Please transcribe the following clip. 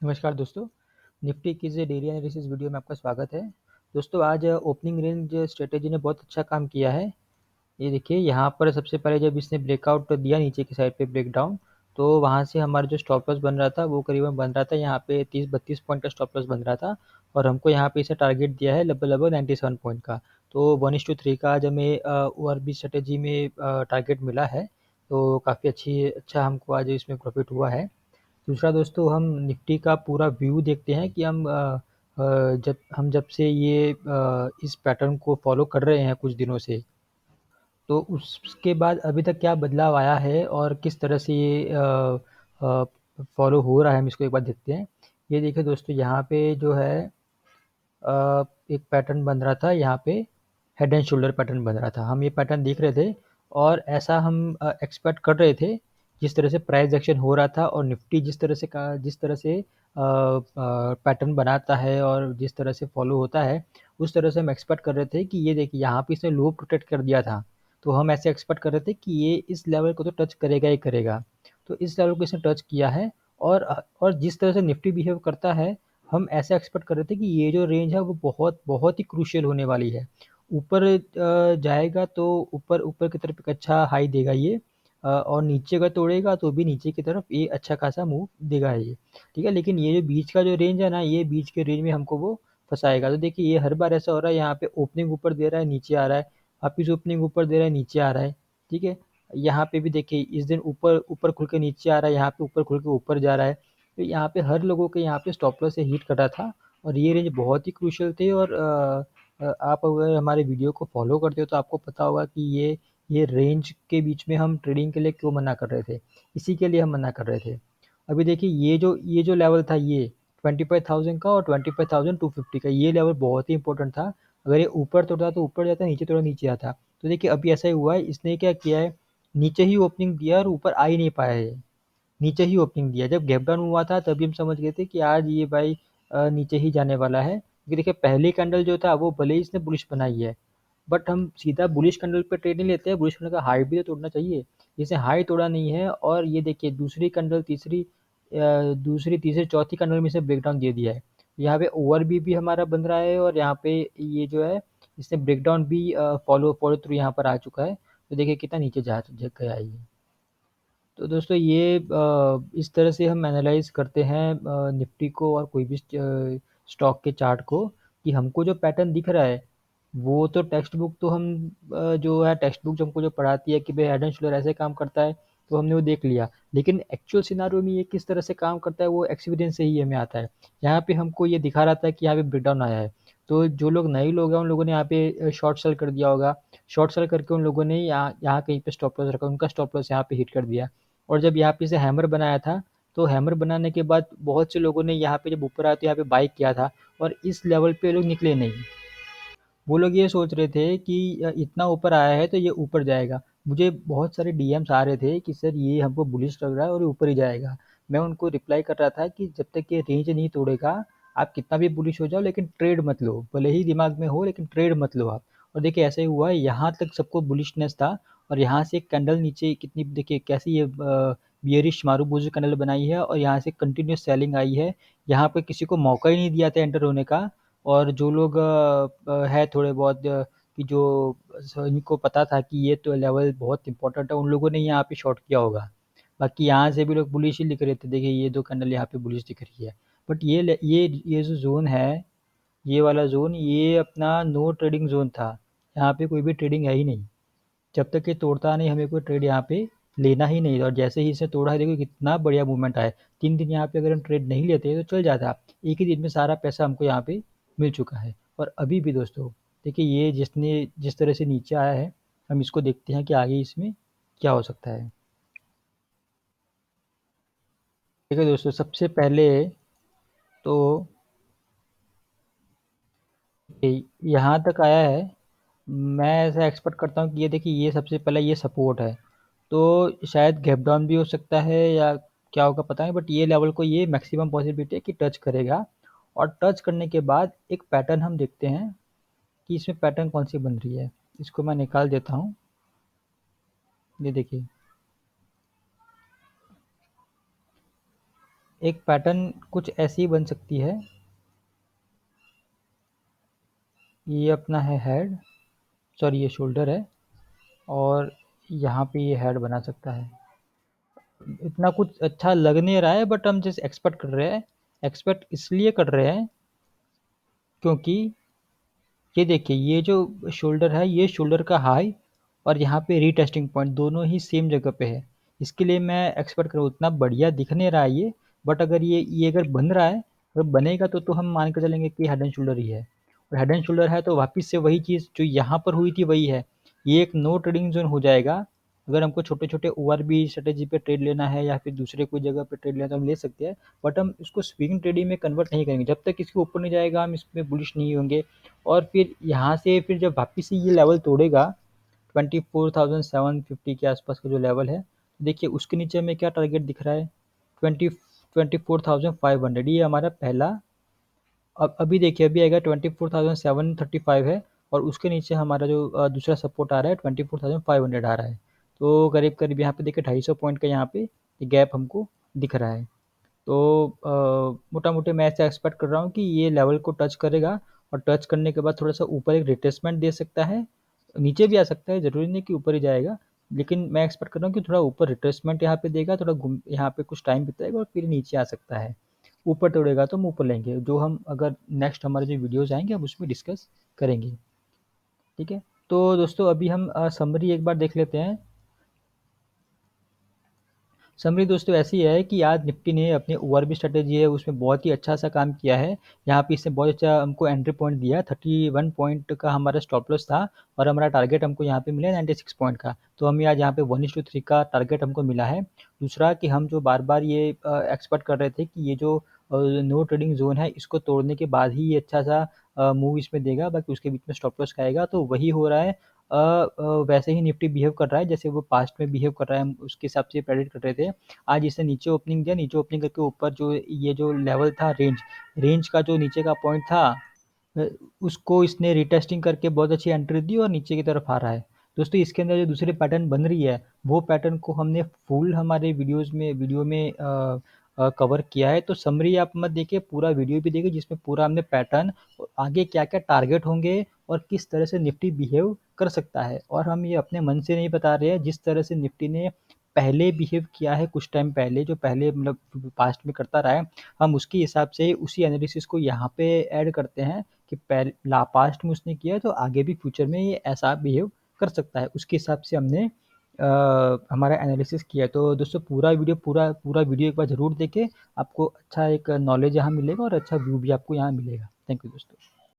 नमस्कार दोस्तों, निफ्टी की डेली एनालिसिस वीडियो में आपका स्वागत है। दोस्तों आज ओपनिंग रेंज स्ट्रेटेजी ने बहुत अच्छा काम किया है। ये देखिए यहाँ पर सबसे पहले जब इसने ब्रेकआउट दिया नीचे की साइड पे ब्रेकडाउन, तो वहाँ से हमारा जो स्टॉप लॉस बन रहा था वो करीबन बन रहा था यहाँ पे 30-32 पॉइंट का स्टॉप लॉस बन रहा था। और हमको यहाँ पे इसे टारगेट दिया है लगभग 97 पॉइंट का। तो 1:3 का आज हमें ORB स्ट्रेटेजी में टारगेट मिला है। तो काफ़ी अच्छा हमको आज इसमें प्रॉफिट हुआ है। दूसरा दोस्तों हम निफ्टी का पूरा व्यू देखते हैं कि जब से ये इस पैटर्न को फॉलो कर रहे हैं कुछ दिनों से, तो उसके बाद अभी तक क्या बदलाव आया है और किस तरह से ये फॉलो हो रहा है, हम इसको एक बार देखते हैं। ये देखिए दोस्तों, यहाँ पे जो है एक पैटर्न बन रहा था, यहाँ पे हेड एंड शोल्डर पैटर्न बन रहा था। हम ये पैटर्न देख रहे थे और ऐसा हम एक्सपेक्ट कर रहे थे। जिस तरह से प्राइस एक्शन हो रहा था और निफ्टी जिस तरह से पैटर्न बनाता है और जिस तरह से फॉलो होता है, उस तरह से हम एक्सपेक्ट कर रहे थे कि ये देखिए यहाँ पे इसने लो प्रोटेक्ट कर दिया था। तो हम ऐसे एक्सपेक्ट कर रहे थे कि ये इस लेवल को तो टच करेगा ही करेगा। तो इस लेवल को इसने टच किया है। और जिस तरह से निफ्टी बिहेव करता है, हम ऐसा एक्सपेक्ट कर रहे थे कि ये जो रेंज है वो बहुत बहुत ही क्रूशियल होने वाली है। ऊपर जाएगा तो ऊपर ऊपर की तरफ एक अच्छा हाई देगा ये। और नीचे का तोड़ेगा तो भी नीचे की तरफ ये अच्छा खासा मूव देगा ये। ठीक है, लेकिन ये जो बीच का जो रेंज है ना, ये बीच के रेंज में हमको वो फंसाएगा। तो देखिए ये हर बार ऐसा हो रहा है, यहाँ पे ओपनिंग ऊपर दे रहा है, नीचे आ रहा है। वापिस ओपनिंग ऊपर दे रहा है, नीचे आ रहा है। ठीक है, यहाँ पे भी देखिए इस दिन ऊपर ऊपर खुल के नीचे आ रहा है, यहाँ पे ऊपर खुल के ऊपर जा रहा है। तो यहाँ पे हर लोगों के यहाँ पे स्टॉप लॉस से हिट कर रहा था। और ये रेंज बहुत ही क्रूशियल थे। और आप अगर हमारे वीडियो को फॉलो करते हो तो आपको पता होगा कि ये रेंज के बीच में हम ट्रेडिंग के लिए क्यों मना कर रहे थे। इसी के लिए हम मना कर रहे थे। अभी देखिए ये जो लेवल था, ये 25,000 का और 25,250 का, ये लेवल बहुत ही इंपॉर्टेंट था। अगर ये ऊपर तोड़ता तो ऊपर जाता, नीचे तोड़ा नीचे आता। तो देखिए अभी ऐसा ही हुआ है, इसने क्या किया है, नीचे ही ओपनिंग दिया और ऊपर आ ही नहीं पाया है। नीचे ही ओपनिंग दिया। जब गैप डाउन हुआ था तभी हम समझ गए थे कि आज ये भाई नीचे ही जाने वाला है, क्योंकि देखिए पहली कैंडल जो था वो भले ही इसने बुलिश बनाई है, बट हम सीधा बुलिश कैंडल पे ट्रेड नहीं लेते हैं। बुलिश कैंडल का हाई भी तो तोड़ना चाहिए। इसने हाई तोड़ा नहीं है। और ये देखिए दूसरी कैंडल, दूसरी तीसरी चौथी कैंडल में इसे ब्रेकडाउन दे दिया है। यहाँ पे ओवरबी भी हमारा बन रहा है और यहाँ पे ये जो है इसने ब्रेकडाउन भी फॉलो फॉलो थ्रू यहाँ पर आ चुका है। तो देखिए कितना नीचे जा गया ये। तो दोस्तों ये इस तरह से हम एनालाइज करते हैं निफ्टी को और कोई भी स्टॉक के चार्ट को, कि हमको जो पैटर्न दिख रहा है वो तो टेक्स्ट बुक तो हम जो है टेक्स्ट बुक जो हमको जो पढ़ाती है कि भाई हेड एंड शोल्डर ऐसे काम करता है, तो हमने वो देख लिया। लेकिन एक्चुअल सिनारियो में ये किस तरह से काम करता है वो एक्सपीरियंस से ही हमें आता है। यहाँ पे हमको ये दिखा रहा था कि यहाँ पे ब्रेकडाउन आया है। तो जो लोग नए लोग हैं उन लोगों ने यहाँ पे शॉर्ट सेल कर दिया होगा। शॉर्ट सेल करके उन लोगों ने यहाँ यहाँ कहीं पे स्टॉप लॉस रखा, उनका स्टॉप लॉस यहाँ पे हिट कर दिया। और जब यहाँ पे इसे हैमर बनाया था, तो हैमर बनाने के बाद बहुत से लोगों ने यहाँ पे जब ऊपर आया तो यहाँ पे बाई किया था। और इस लेवल पे लोग निकले नहीं। वो लोग ये सोच रहे थे कि इतना ऊपर आया है तो ये ऊपर जाएगा। मुझे बहुत सारे डीएम्स आ रहे थे कि सर ये हमको बुलिश लग रहा है और ये ऊपर ही जाएगा। मैं उनको रिप्लाई कर रहा था कि जब तक ये रेंज नहीं तोड़ेगा, आप कितना भी बुलिश हो जाओ लेकिन ट्रेड मत लो। भले ही दिमाग में हो लेकिन ट्रेड मत लो आप। और देखिए ऐसा ही हुआ, यहाँ तक सबको बुलिशनेस था। और यहाँ से एक कैंडल नीचे कितनी देखिए कैसी ये बियरिश मारूबुजी कैंडल बनाई है और यहाँ से कंटिन्यूस सेलिंग आई है। यहाँ पे किसी को मौका ही नहीं दिया था एंटर होने का। और जो लोग है थोड़े बहुत कि जो इनको पता था कि ये तो लेवल बहुत इंपॉर्टेंट है, उन लोगों ने यहाँ पे शॉर्ट किया होगा। बाकी यहाँ से भी लोग बुलिश ही लिख रहे थे। देखिए ये दो कैंडल यहाँ पे बुलिश दिख रही है। बट ये जो जोन है, ये वाला जोन, ये अपना नो ट्रेडिंग जोन था। यहाँ पे कोई भी ट्रेडिंग है ही नहीं। जब तक ये तोड़ता नहीं हमें कोई ट्रेड यहाँ पे लेना ही नहीं। और जैसे ही इसे तोड़ा है, देखो कितना बढ़िया मूवमेंट आया। 3 दिन यहाँ पे अगर हम ट्रेड नहीं लेते तो चल जाता। एक ही दिन में सारा पैसा हमको यहाँ पे मिल चुका है। और अभी भी दोस्तों देखिए ये जिस तरह से नीचे आया है, हम इसको देखते हैं कि आगे इसमें क्या हो सकता है। देखिए दोस्तों सबसे पहले तो यहाँ तक आया है। मैं ऐसा एक्सपेक्ट करता हूँ कि ये देखिए ये सबसे पहले ये सपोर्ट है। तो शायद गैप डाउन भी हो सकता है या क्या होगा पता नहीं, बट ये लेवल को ये मैक्सिमम पॉसिबिलिटी है कि टच करेगा। और टच करने के बाद एक पैटर्न हम देखते हैं कि इसमें पैटर्न कौन सी बन रही है। इसको मैं निकाल देता हूँ। ये देखिए एक पैटर्न कुछ ऐसी बन सकती है। ये अपना है हेड, सॉरी ये शोल्डर है, और यहाँ पे ये हेड बना सकता है। इतना कुछ अच्छा लग नहीं रहा है, बट हम जैसे एक्सपेक्ट कर रहे हैं, एक्सपेक्ट इसलिए कर रहे हैं क्योंकि ये देखिए, ये जो शोल्डर है, ये शोल्डर का हाई और यहाँ पे रीटेस्टिंग पॉइंट दोनों ही सेम जगह पे है। इसके लिए मैं एक्सपेक्ट करूँ, उतना बढ़िया दिख नहीं रहा है ये, बट अगर ये अगर बन रहा है, अगर बनेगा तो हम मान के चलेंगे कि हेड एंड शोल्डर ही है। और हेड एंड शोल्डर है तो वापस से वही चीज़ जो यहाँ पर हुई थी वही है। ये एक नो ट्रेडिंग जोन हो जाएगा। अगर हमको छोटे छोटे ORB स्ट्रेटेजी पे ट्रेड लेना है या फिर दूसरे कोई जगह पे ट्रेड लेना है तो हम ले सकते हैं, बट हम इसको स्विंग ट्रेडिंग में कन्वर्ट नहीं करेंगे। जब तक इसके ऊपर नहीं जाएगा हम इसमें बुलिश नहीं होंगे। और फिर यहाँ से फिर जब वापस से ये लेवल तोड़ेगा 24,750 के आसपास का जो लेवल है, देखिए उसके नीचे हमें क्या टारगेट दिख रहा है, 24,500। ये हमारा पहला, अब अभी देखिए अभी आएगा 24,735 है, और उसके नीचे हमारा जो दूसरा सपोर्ट आ रहा है 24,500 आ रहा है। तो करीब करीब यहाँ पे देखिए 250 पॉइंट का यहाँ पे गैप हमको दिख रहा है। तो मोटा मोटी मैं ऐसा एक्सपेक्ट कर रहा हूँ कि ये लेवल को टच करेगा, और टच करने के बाद थोड़ा सा ऊपर एक रिट्रेसमेंट दे सकता है, नीचे भी आ सकता है, ज़रूरी नहीं कि ऊपर ही जाएगा। लेकिन मैं एक्सपेक्ट कर रहा हूँ कि थोड़ा ऊपर रिट्रेसमेंट यहाँ पे देगा, थोड़ा घूम यहाँ पे कुछ टाइम बिताएगा और फिर नीचे आ सकता है। ऊपर तोड़ेगा तो हम ऊपर लेंगे, जो हम अगर नेक्स्ट हमारे जो वीडियोज़ आएंगे हम उसमें डिस्कस करेंगे। ठीक है, तो दोस्तों अभी हम समरी एक बार देख लेते हैं। समरी दोस्तों ऐसी है कि आज निफ्टी ने अपने ORB स्ट्रेटेजी है उसमें बहुत ही अच्छा सा काम किया है। यहाँ पे इसने बहुत अच्छा हमको एंट्री पॉइंट दिया, 31 पॉइंट का हमारा स्टॉप लॉस था, और हमारा टारगेट हमको यहाँ पे मिला 96 पॉइंट का। तो हमें आज यहाँ पे 1:3 का टारगेट हमको मिला है। दूसरा कि हम जो बार बार ये एक्सपेक्ट कर रहे थे कि ये जो नो ट्रेडिंग जोन है इसको तोड़ने के बाद ही ये अच्छा सा मूव इसमें देगा, बाकी उसके बीच में स्टॉप लॉस खाएगा, तो वही हो रहा है। वैसे ही निफ्टी बिहेव कर रहा है जैसे वो पास्ट में बिहेव कर रहा है, हम उसके हिसाब से प्रेडिक्ट कर रहे थे। आज इसने नीचे ओपनिंग दिया, नीचे ओपनिंग करके ऊपर जो ये जो लेवल था रेंज का जो नीचे का पॉइंट था, अ, उसको इसने रिटेस्टिंग करके बहुत अच्छी एंट्री दी और नीचे की तरफ आ रहा है। दोस्तों इसके अंदर जो दूसरी पैटर्न बन रही है वो पैटर्न को हमने फुल हमारे वीडियो में कवर किया है। तो समरी आप मत देखिए, पूरा वीडियो भी देखिए जिसमें पूरा हमने पैटर्न और आगे क्या क्या टारगेट होंगे और किस तरह से निफ्टी बिहेव कर सकता है। और हम ये अपने मन से नहीं बता रहे हैं, जिस तरह से निफ्टी ने पहले बिहेव किया है कुछ टाइम पहले, जो पहले मतलब पास्ट में करता रहा है, हम उसके हिसाब से उसी एनालिसिस को यहाँ पे ऐड करते हैं कि पास्ट में उसने किया है तो आगे भी फ्यूचर में ये ऐसा बिहेव कर सकता है, उसके हिसाब से हमने हमारा एनालिसिस किया है। तो दोस्तों पूरा वीडियो एक बार ज़रूर देखें, आपको अच्छा एक नॉलेज यहाँ मिलेगा और अच्छा व्यू भी आपको यहाँ मिलेगा। थैंक यू दोस्तों।